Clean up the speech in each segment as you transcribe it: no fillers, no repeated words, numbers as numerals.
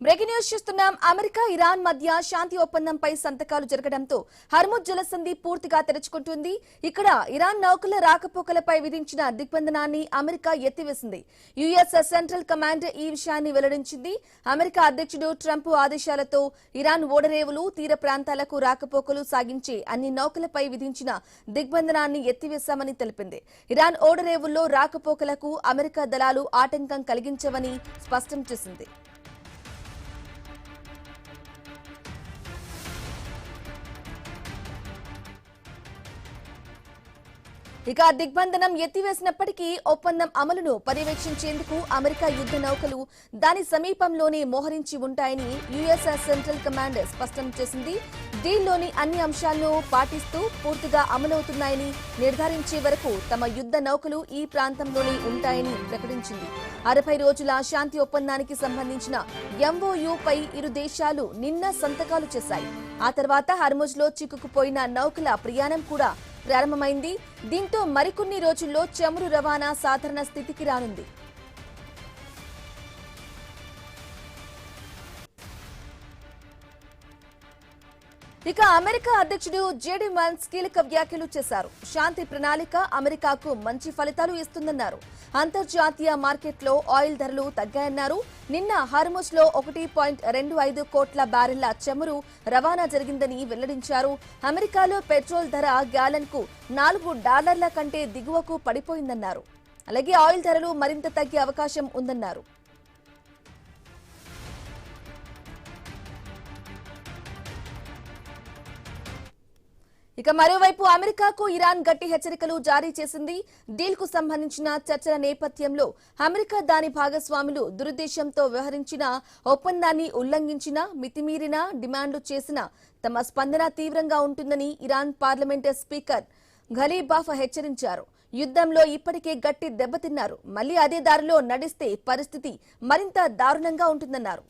Breaking news చూస్తున్నాం. America Iran మధ్య శాంతి ఒప్పందంపై సంతకాలు జరగడంతో హర్ముజ్ జలసంధి పూర్తిగా తెరుచుకుంటుంది. ఇక్కడ ఇరాన్ నౌకల రాకపోకలపై విధించిన దిగ్బంధనాన్ని అమెరికా ఎత్తివేసింది. యుఎస్ సెంట్రల్ కమాండ్ ఈ విషయాన్ని వెల్లడించింది. అమెరికా అధ్యక్షుడు ట్రంప్ ఆదేశాలతో ఇరాన్ ఓడరేవులు, తీర ప్రాంతాలకు రాకపోకలు సాగించే అన్ని నౌకలపై విధించిన దిగ్బంధనాన్ని ఎత్తివేశామని తెలిపింది. ఇరాన్ ఓడరేవుల్లో రాకపోకలకు అమెరికా దళాలు ఆటంకం కలిగించవని స్పష్టం చేసింది. ఇక దిగ్బంధనం ఎత్తివేసినప్పటికీ ఒప్పందం అమలును పర్యవేక్షించేందుకు అమెరికా యుద్ధ నౌకలు దాని సమీపంలోనే మోహరించి ఉంటాయని యుఎస్ సెంట్రల్ కమాండ్ స్పష్టం చేసింది. డీల్లోని అన్ని అంశాలను పాటిస్తూ పూర్తిగా అమలవుతున్నాయని నిర్ధారించే వరకు తమ యుద్ధ నౌకలు ఈ ప్రాంతంలోనే ఉంటాయని ప్రకటించింది. 60 రోజుల శాంతి ఒప్పందానికి సంబంధించిన ఎంఓయూపై ఇరు దేశాలు నిన్న సంతకాలు చేశాయి. ఆ తర్వాత హర్ముజ్లో చిక్కుకుపోయిన నౌకల ప్రయాణం కూడా ప్రారంభమైంది. దీంతో మరికొన్ని రోజుల్లో చమురు రవాణా సాధారణ స్థితికి రానుంది. ఇక అమెరికా అధ్యక్షుడు జేడీ వాన్స్ కీలక వ్యాఖ్యలు చేశారు. శాంతి ప్రణాళిక అమెరికాకు మంచి ఫలితాలు ఇస్తుందన్నారు. అంతర్జాతీయ మార్కెట్లో ఆయిల్ ధరలు తగ్గాయన్నారు. నిన్న హర్ముజ్ లో 1.25 కోట్ల బ్యారెళ్ల చమురు రవాణా జరిగిందని వెల్లడించారు. అమెరికాలో పెట్రోల్ ధర గ్యాలన్ కు $4 కంటే దిగువకు పడిపోయిందన్నారు. అలాగే ఆయిల్ ధరలు మరింత తగ్గే అవకాశం ఉందన్నారు. ఇక మరోవైపు అమెరికాకు ఇరాన్ గట్టి హెచ్చరికలు జారీ చేసింది. డీల్ కు సంబంధించిన చర్చల నేపథ్యంలో అమెరికా దాని భాగస్వాములు దురుద్దేశంతో వ్యవహరించిన, ఒప్పందాన్ని ఉల్లంఘించిన, మితిమీరిన డిమాండ్లు చేసిన తమ స్పందన తీవ్రంగా ఉంటుందని ఇరాన్ పార్లమెంట్ స్పీకర్ ఘలీబాఫ్ హెచ్చరించారు. యుద్ధంలో ఇప్పటికే గట్టి దెబ్బతిన్నారు. మళ్లీ అదే దారిలో నడిస్తే పరిస్థితి మరింత దారుణంగా ఉంటుందన్నారు.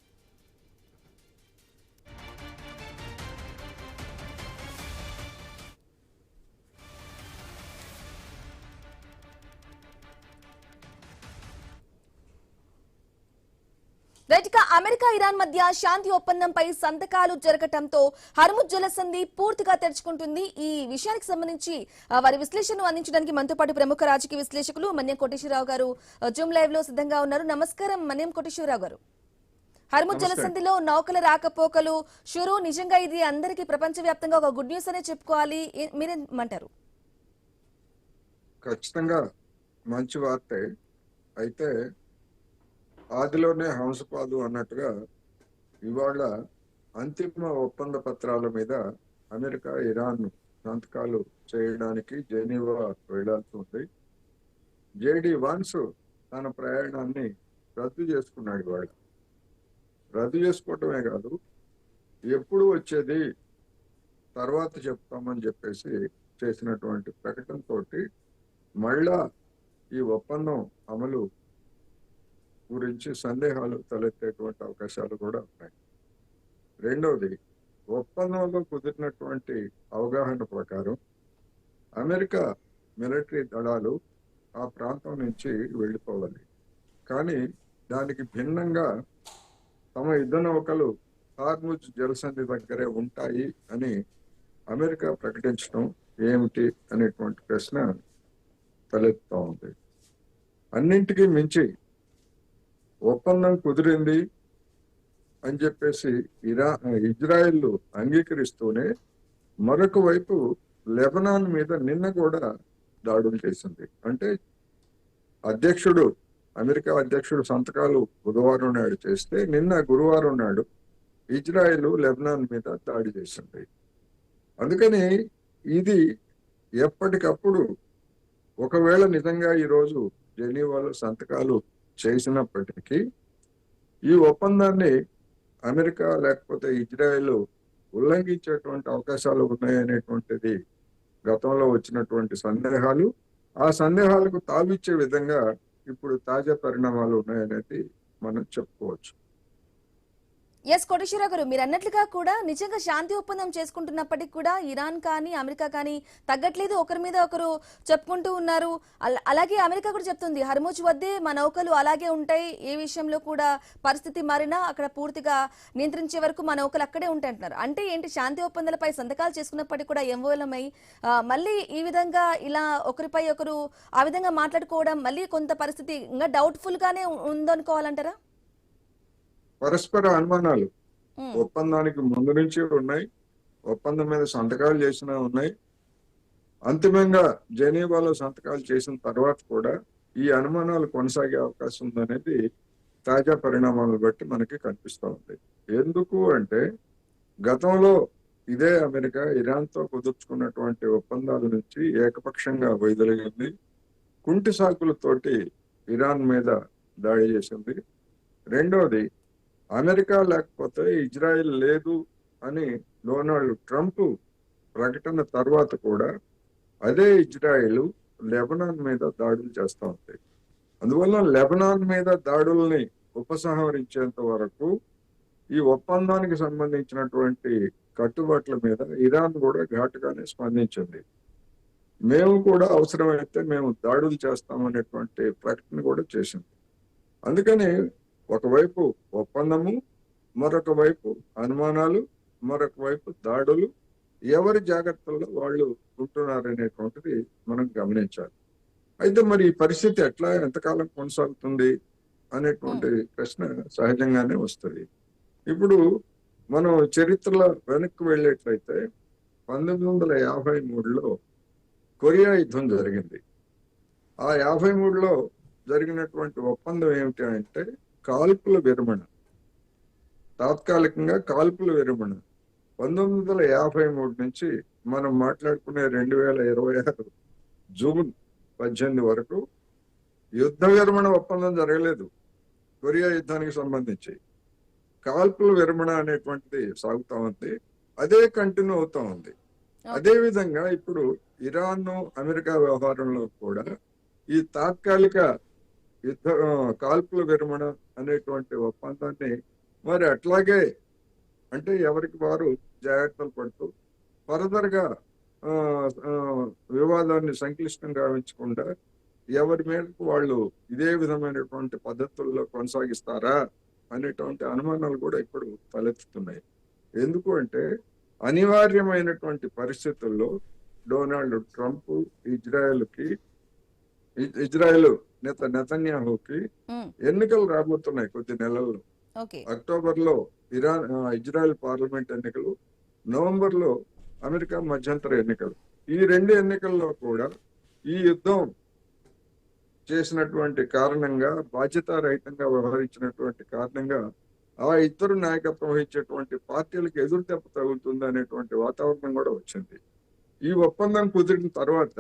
రైట్గా అమెరికా ఇరాన్ మధ్య శాంతి ఒప్పందంపై సంతకాలు జరగడంతో హర్ముజ్ జలసంధి పూర్తిగా తెరుచుకుంటుంది. ఈ విషయానికి సంబంధించి వారి విశ్లేషణను అందించడానికి మనతో పాటు ప్రముఖ రాజకీయ విశ్లేషకులు మన్యం కోటేశ్వరరావు గారు జూమ్ లైవ్ లో సిద్ధంగా ఉన్నారు. నమస్కారం మన్యం కోటేశ్వరరావు గారు. హర్ముజ్ జలసంధిలో నౌకల రాకపోకలు షురు, నిజంగా ఇది అందరికీ ప్రపంచవ్యాప్తంగా ఒక గుడ్ న్యూస్ అనే చెప్పుకోవాలి. మీరేమంటారు? ఖచ్చితంగా మంచి వార్తే. అయితే ఆదిలోనే హంసపాదు అన్నట్టుగా ఇవాళ అంతిమ ఒప్పంద పత్రాల మీద అమెరికా ఇరాన్ సంతకాలు చేయడానికి జెనీవా వెళ్లాల్సి ఉంది. జేడీ వాన్స్ తన ప్రయాణాన్ని రద్దు చేసుకున్నాడు. ఇవాళ రద్దు చేసుకోవటమే కాదు, ఎప్పుడు వచ్చేది తర్వాత చెప్తామని చెప్పేసి చేసినటువంటి ప్రకటనతోటి మళ్ళా ఈ ఒప్పందం అమలు గురించి సందేహాలు తలెత్తేటువంటి అవకాశాలు కూడా ఉన్నాయి. రెండవది, ఒప్పందంలో కుదిరినటువంటి అవగాహన ప్రకారం అమెరికా మిలిటరీ దళాలు ఆ ప్రాంతం నుంచి వెళ్ళిపోవాలి. కానీ దానికి భిన్నంగా తమ యుద్ధ నౌకలు హార్ముజ్ జలసంధి దగ్గరే ఉంటాయి అని అమెరికా ప్రకటించడం ఏమిటి అనేటువంటి ప్రశ్న తలెత్తుతూ ఉంది. అన్నింటికీ మించి ఒప్పందం కుదిరింది అని చెప్పేసి ఇజ్రాయెల్ అంగీకరిస్తూనే మరొక వైపు లెబనాన్ మీద నిన్న కూడా దాడులు చేసింది. అంటే అమెరికా అధ్యక్షుడు సంతకాలు బుధవారం నాడు చేస్తే నిన్న గురువారం నాడు ఇజ్రాయెల్ లెబనాన్ మీద దాడి చేసింది. అందుకని ఇది ఎప్పటికప్పుడు ఒకవేళ నిజంగా ఈరోజు జెనీవాలో సంతకాలు చేసినప్పటికీ ఈ ఒప్పందాన్ని అమెరికా లేకపోతే ఇజ్రాయెల్ ఉల్లంఘించేటువంటి అవకాశాలు ఉన్నాయనేటువంటిది గతంలో వచ్చినటువంటి సందేహాలు. ఆ సందేహాలకు తావిచ్చే విధంగా ఇప్పుడు తాజా పరిణామాలు ఉన్నాయనేది మనం చెప్పుకోవచ్చు. ఎస్ కోటేశ్వరరావు గారు, మీరు అన్నట్లుగా కూడా నిజంగా శాంతి ఒప్పందం చేసుకుంటున్నప్పటికీ కూడా ఇరాన్ కానీ అమెరికా కానీ తగ్గట్లేదు, ఒకరి మీద ఒకరు చెప్పుకుంటూ ఉన్నారు. అలాగే అమెరికా కూడా చెప్తుంది హర్ముజ్ వద్దే మా నౌకలు అలాగే ఉంటాయి, ఏ విషయంలో కూడా పరిస్థితి మారినా అక్కడ పూర్తిగా నియంత్రించే వరకు మా నౌకలు అక్కడే ఉంటాయి అంటున్నారు. అంటే ఏంటి, శాంతి ఒప్పందాలపై సంతకాలు చేసుకున్నప్పటికీ కూడా ఎంఓఎల్ఎంఐ మళ్ళీ ఈ విధంగా ఇలా ఒకరిపై ఒకరు ఆ విధంగా మాట్లాడుకోవడం మళ్ళీ కొంత పరిస్థితి ఇంకా డౌట్ఫుల్ గానే ఉందనుకోవాలంటారా? పరస్పర అనుమానాలు ఉమ్, ఒప్పందానికి ముందు నుంచి ఉన్నాయి, ఒప్పందం మీద సంతకాలు చేసినా ఉన్నాయి. అంతిమంగా జెనీవాలో సంతకాలు చేసిన తర్వాత కూడా ఈ అనుమానాలు కొనసాగే అవకాశం ఉందనేది తాజా పరిణామాలను బట్టి మనకి కనిపిస్తూ ఉంది. ఎందుకు అంటే గతంలో ఇదే అమెరికా ఇరాన్తో కుదుర్చుకున్నటువంటి ఒప్పందాల నుంచి ఏకపక్షంగా వైదొలిగింది. కుంటి సాకులతోటి ఇరాన్ మీద దాడి చేసింది. రెండోది, అమెరికా లేకపోతే ఇజ్రాయెల్ లేదు అని డొనాల్డ్ ట్రంప్ ప్రకటన తర్వాత కూడా అదే ఇజ్రాయెల్ లెబనాన్ మీద దాడులు చేస్తూ ఉంది. అందువల్ల లెబనాన్ మీద దాడుల్ని ఉపసంహరించేంత వరకు ఈ ఒప్పందానికి సంబంధించినటువంటి కట్టుబాట్ల మీద ఇరాన్ కూడా ఘాటుగానే స్పందించింది. మేము కూడా అవసరమైతే మేము దాడులు చేస్తామనేటువంటి ప్రకటన కూడా చేసింది. అందుకని ఒకవైపు ఒప్పందము, మరొక వైపు అనుమానాలు, మరొక వైపు దాడులు, ఎవరి జాగ్రత్తల్లో వాళ్ళు ఉంటున్నారనేటువంటిది మనం గమనించాలి. అయితే మరి ఈ పరిస్థితి ఎంతకాలం కొనసాగుతుంది అనేటువంటి ప్రశ్న సహజంగానే వస్తుంది. ఇప్పుడు మనం చరిత్రలో వెనక్కి వెళ్ళేట్లయితే 1953లో కొరియా యుద్ధం జరిగింది. ఆ 53లో జరిగినటువంటి ఒప్పందం ఏమిటి అంటే కాల్పుల విరమణ, తాత్కాలికంగా కాల్పుల విరమణ. 1953 నుంచి మనం మాట్లాడుకునే 2026 జూన్ 18 వరకు యుద్ధ విరమణ ఒప్పందం జరగలేదు. కొరియా యుద్ధానికి సంబంధించి కాల్పుల విరమణ అనేటువంటిది సాగుతా ఉంది, అదే కంటిన్యూ అవుతా ఉంది. అదే విధంగా ఇప్పుడు ఇరాన్ అమెరికా వ్యవహారంలో కూడా ఈ తాత్కాలిక యుద్ధ కాల్పుల విరమణ అనేటువంటి ఒప్పందాన్ని మరి అట్లాగే అంటే ఎవరికి వారు జాగ్రత్తలు పడుతూ ఫర్దర్ గా వివాదాన్ని సంక్లిష్టం గావించకుండా ఎవరి మేరకు వాళ్ళు ఇదే విధమైనటువంటి పద్ధతుల్లో కొనసాగిస్తారా అనేటువంటి అనుమానాలు కూడా ఇప్పుడు తలెత్తుతున్నాయి. ఎందుకు అంటే అనివార్యమైనటువంటి పరిస్థితుల్లో డొనాల్డ్ ట్రంప్ ఇజ్రాయెల్ నెతన్యాహుకి ఎన్నికలు రాబోతున్నాయి కొద్ది నెలల్లో. అక్టోబర్ లో ఇజ్రాయెల్ పార్లమెంట్ ఎన్నికలు, నవంబర్ లో అమెరికా మధ్యంతర ఎన్నికలు. ఈ రెండు ఎన్నికల్లో కూడా ఈ యుద్ధం చేసినటువంటి కారణంగా, బాధ్యతారహితంగా వ్యవహరించినటువంటి కారణంగా ఆ ఇద్దరు నాయకత్వం వహించేటువంటి పార్టీలకు ఎదురు దెబ్బ తగులుతుంది అనేటువంటి వాతావరణం కూడా వచ్చింది. ఈ ఒప్పందం కుదిరిన తర్వాత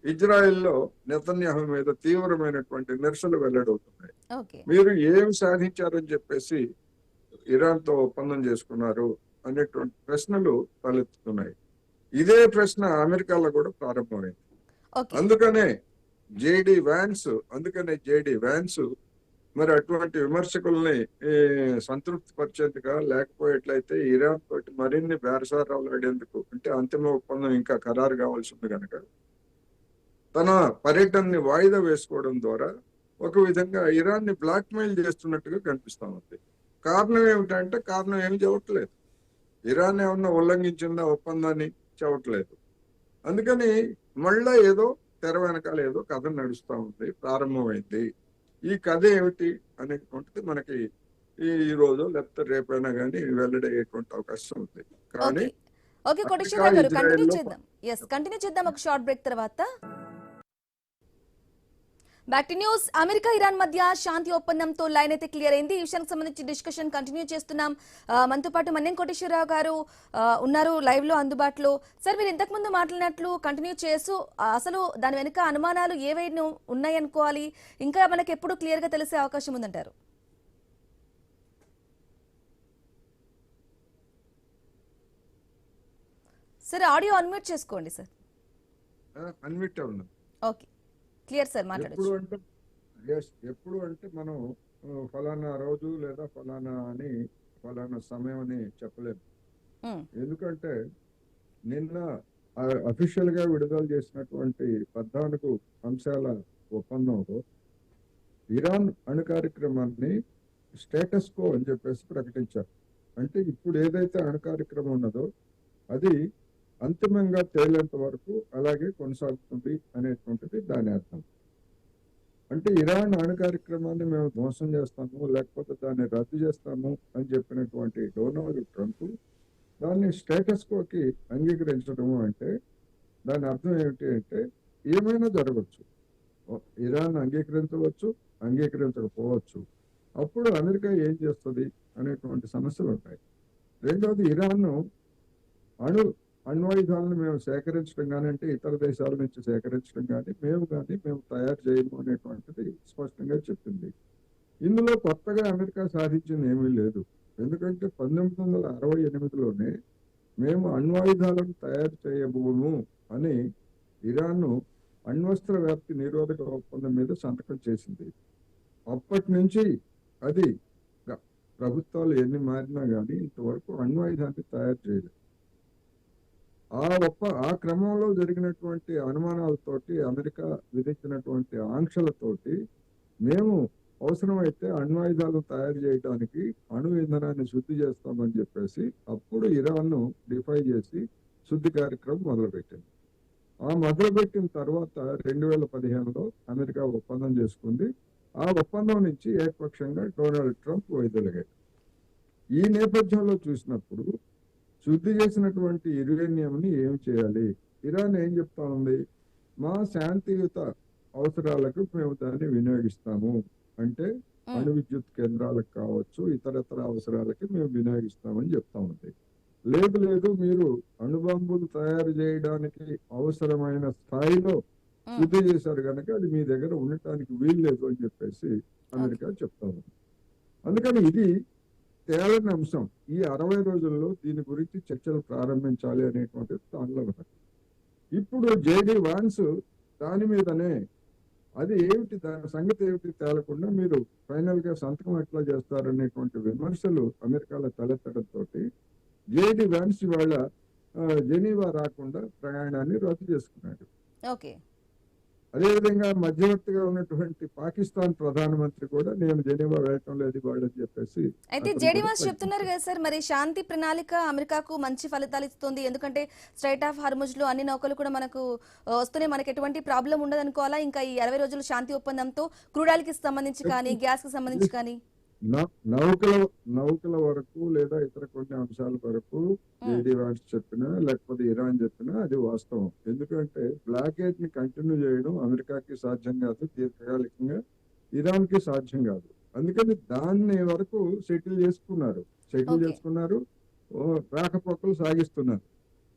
ఇజ్రాయెల్లో నెతన్యాహు మీద తీవ్రమైనటువంటి నిరసనలు వెల్లడవుతున్నాయి. మీరు ఏమి సాధించారని చెప్పేసి ఇరాన్ తో ఒప్పందం చేసుకున్నారు అనేటువంటి ప్రశ్నలు తలెత్తుతున్నాయి. ఇదే ప్రశ్న అమెరికాలో కూడా ప్రారంభమైంది. అందుకనే జేడి వ్యాన్స్ మరి అటువంటి విమర్శకుల్ని సంతృప్తి పరిచేందుగా, లేకపోయేట్లయితే ఇరాన్ తోటి మరిన్ని బేరసారాలు ఆడేందుకు, అంటే అంతిమ ఒప్పందం ఇంకా ఖరారు కావాల్సి ఉంది కనుక తన పర్యటనని వాయిదా వేసుకోవడం ద్వారా ఒక విధంగా ఇరాన్ ని బ్లాక్ మెయిల్ చేస్తున్నట్టుగా కనిపిస్తా ఉంది. కారణం ఏమిటంటే కారణం ఏమి చెప్పట్లేదు. ఇరాన్ ఏమన్నా ఉల్లంఘించిందా ఒప్పందాన్ని? చెప్పట్లేదు. అందుకని మళ్ళా ఏదో తెర వెనకాల ఏదో కథ నడుస్తూ ఉంది, ప్రారంభమైంది. ఈ కథ ఏమిటి అనేటువంటిది మనకి ఈ రోజు లేకపోతే రేపైనా కానీ వెల్లడయ్యేటువంటి అవకాశం ఉంది. కానీ కంటిన్యూ చేద్దాం ఒక షార్ట్ బ్రేక్ తర్వాత. Back to news. America Iran మధ్య శాంతి ఒప్పందంతో లైన్ అయితే క్లియర్ అయింది. ఈ విషయానికి సంబంధించి డిస్కషన్ కంటిన్యూ చేస్తున్నాం. మనతో పాటు మన్యం కోటేశ్వరరావు గారు ఉన్నారు లైవ్ లో అందుబాటులో. సార్, మీరు ఇంతకు ముందు మాట్లాడినట్లు కంటిన్యూ చేస్తూ అసలు దాని వెనుక అనుమానాలు ఏవైనా ఉన్నాయనుకోవాలి, ఇంకా మనకి ఎప్పుడు క్లియర్ గా తెలిసే అవకాశం ఉందంటారు? సార్, ఆడియో అన్మ్యూట్ చేసుకోండి సార్. అన్మ్యూట్ అవును. ఓకే, క్లియర్ సార్, మాట్లాడొచ్చు. ఎప్పుడు అంటే మనం ఫలానా రోజు లేదా ఫలానా అని ఫలానా సమయం అని చెప్పలేము. ఉమ్, ఎందుకంటే నిన్న అఫీషియల్ గా విడుదల చేసినటువంటి 14 అంశాల ఒప్పందంలో ఇరాన్ అణు కార్యక్రమాన్ని స్టేటస్ కో అని చెప్పేసి ప్రకటించారు. అంటే ఇప్పుడు ఏదైతే అణు కార్యక్రమం ఉన్నదో అది అంతిమంగా తేలేంత వరకు అలాగే కొనసాగుతుంది అనేటువంటిది దాని అర్థం. అంటే ఇరాన్ అణు కార్యక్రమాన్ని మేము ధ్వంసం చేస్తాము లేకపోతే దాన్ని రద్దు చేస్తాము అని చెప్పినటువంటి డొనాల్డ్ ట్రంప్ దాన్ని స్టేటస్ కోకి అంగీకరించడము అంటే దాని అర్థం ఏమిటి అంటే ఏమైనా జరగవచ్చు. ఇరాన్ అంగీకరించవచ్చు, అంగీకరించకపోవచ్చు. అప్పుడు అమెరికా ఏం చేస్తుంది అనేటువంటి సమస్యలు ఉంటాయి. రెండవది ఇరాన్ అణ్వాయుధాలను మేము సేకరించడం కానీ అంటే ఇతర దేశాల నుంచి సేకరించడం కానీ మేము తయారు చేయము అనేటువంటిది స్పష్టంగా చెప్పింది. ఇందులో కొత్తగా అమెరికా సాధించింది ఏమీ లేదు. ఎందుకంటే 1968లోనే మేము అణ్వాయుధాలను తయారు చేయబోము అని ఇరాన్ అణ్వస్త్ర వ్యాప్తి నిరోధక ఒప్పందం మీద సంతకం చేసింది. అప్పటి నుంచి అది ప్రభుత్వాలు ఎన్ని మారినా కానీ ఇంతవరకు అణ్వాయుధాన్ని తయారు చేయలేదు. ఆ క్రమంలో జరిగినటువంటి అనుమానాలతోటి అమెరికా విధించినటువంటి ఆంక్షలతోటి మేము అవసరమైతే అణ్వాయుధాలను తయారు చేయడానికి అణు ఇంధనాన్ని శుద్ధి చేస్తామని చెప్పేసి అప్పుడు ఇరాన్ను డిఫై చేసి శుద్ధి కార్యక్రమం మొదలుపెట్టింది. ఆ మొదలుపెట్టిన తర్వాత 2015లో అమెరికా ఒప్పందం చేసుకుంది. ఆ ఒప్పందం నుంచి ఏకపక్షంగా డొనాల్డ్ ట్రంప్ వైదొలిగాడు. ఈ నేపథ్యంలో చూసినప్పుడు శుద్ధి చేసినటువంటి యురేనియంని ఏం చేయాలి? ఇరాన్ ఏం చెప్తా ఉంది? మా శాంతియుత అవసరాలకు మేము దాన్ని వినియోగిస్తాము. అంటే అణు విద్యుత్ కేంద్రాలకు కావచ్చు, ఇతరత్ర అవసరాలకి మేము వినియోగిస్తామని చెప్తా ఉంది. లేదు మీరు అణుబాంబులు తయారు చేయడానికి అవసరమైన స్థాయిలో శుద్ధి చేశారు కనుక అది మీ దగ్గర ఉండటానికి వీల్లేదు అని చెప్పేసి అమెరికా చెప్తా ఉంది. అందుకని ఇది తేలని అంశం. ఈ 60 రోజుల్లో దీని గురించి చర్చలు ప్రారంభించాలి అనేటువంటిది దానిలో ఉన్నది. ఇప్పుడు జేడి వాన్స్ దాని మీదనే అది ఏమిటి దాని సంగతి ఏమిటి తేలకుండా మీరు ఫైనల్ గా సంతకం ఎట్లా చేస్తారనేటువంటి విమర్శలు అమెరికాలో తలెత్తడంతో జేడి వాన్స్ ఇవాళ జెనీవా రాకుండా ప్రయాణాన్ని రద్దు చేసుకున్నాడు. అదేవిధంగా మధ్యవర్తిగా ఉన్నటువంటి పాకిస్తాన్ ప్రధానమంత్రి కూడా నేను జెనీవా వెళ్ళటం లేదు వాళ్ళు అని చెప్పేసి. అయితే జేడీ వాన్స్ చెప్తున్నారు కదా సార్, మరి శాంతి ప్రణాళిక అమెరికాకు మంచి ఫలితాలు ఇస్తుంది. ఎందుకంటే స్ట్రైట్ ఆఫ్ హార్ముజ్ లో అన్ని నౌకలు కూడా మనకు వస్తూనే మనకు ఎటువంటి ప్రాబ్లం ఉండదు అనుకోవాలా? ఇంకా ఈ 60 రోజుల శాంతి ఒప్పందంతో క్రూడ్ ఆయిల్ కి సంబంధించి కానీ గ్యాస్ కి సంబంధించి కానీ నౌకల వరకు లేదా ఇతర కొన్ని అంశాల వరకు జేడీ వాన్స్ చెప్పినా లేకపోతే ఇరాన్ చెప్పినా అది వాస్తవం. ఎందుకంటే బ్లాకేడ్ ని కంటిన్యూ చేయడం అమెరికాకి సాధ్యం కాదు, దీర్ఘకాలికంగా ఇరాన్ కి సాధ్యం కాదు. అందుకని దాన్ని వరకు సెటిల్ చేసుకున్నారు, రాకపోకలు సాగిస్తున్నారు.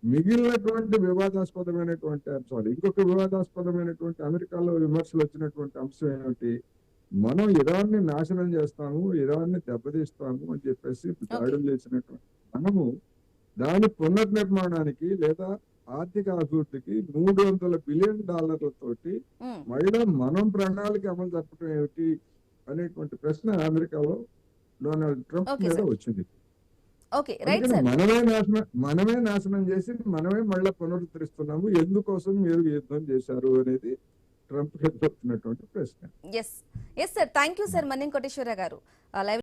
మిగిలినటువంటి వివాదాస్పదమైనటువంటి అంశాలు, ఇంకొక వివాదాస్పదమైనటువంటి అమెరికాలో విమర్శలు వచ్చినటువంటి అంశం ఏమిటి? మనం ఇరాన్ని నాశనం చేస్తాము, ఇరాన్ని దెబ్బతీస్తాము అని చెప్పేసి దాడులు చేసినటువంటి మనము దాని పునర్నిర్మాణానికి లేదా ఆర్థిక అభివృద్ధికి $300 బిలియన్ మళ్ళీ మనం ప్రణాళిక అమలు జరపడం ఏమిటి అనేటువంటి ప్రశ్న అమెరికాలో డొనాల్డ్ ట్రంప్ మీద వచ్చింది. మనమే నాశనం చేసి మనమే మళ్ళీ పునరుద్ధరిస్తున్నాము, ఎందుకోసం మీరు యుద్ధం చేశారు అనేది ట్రంప్ ఎదుర్కొన్నటువంటి ప్రశ్న. Yes sir, thank you sir Manyam Koteswara గారు.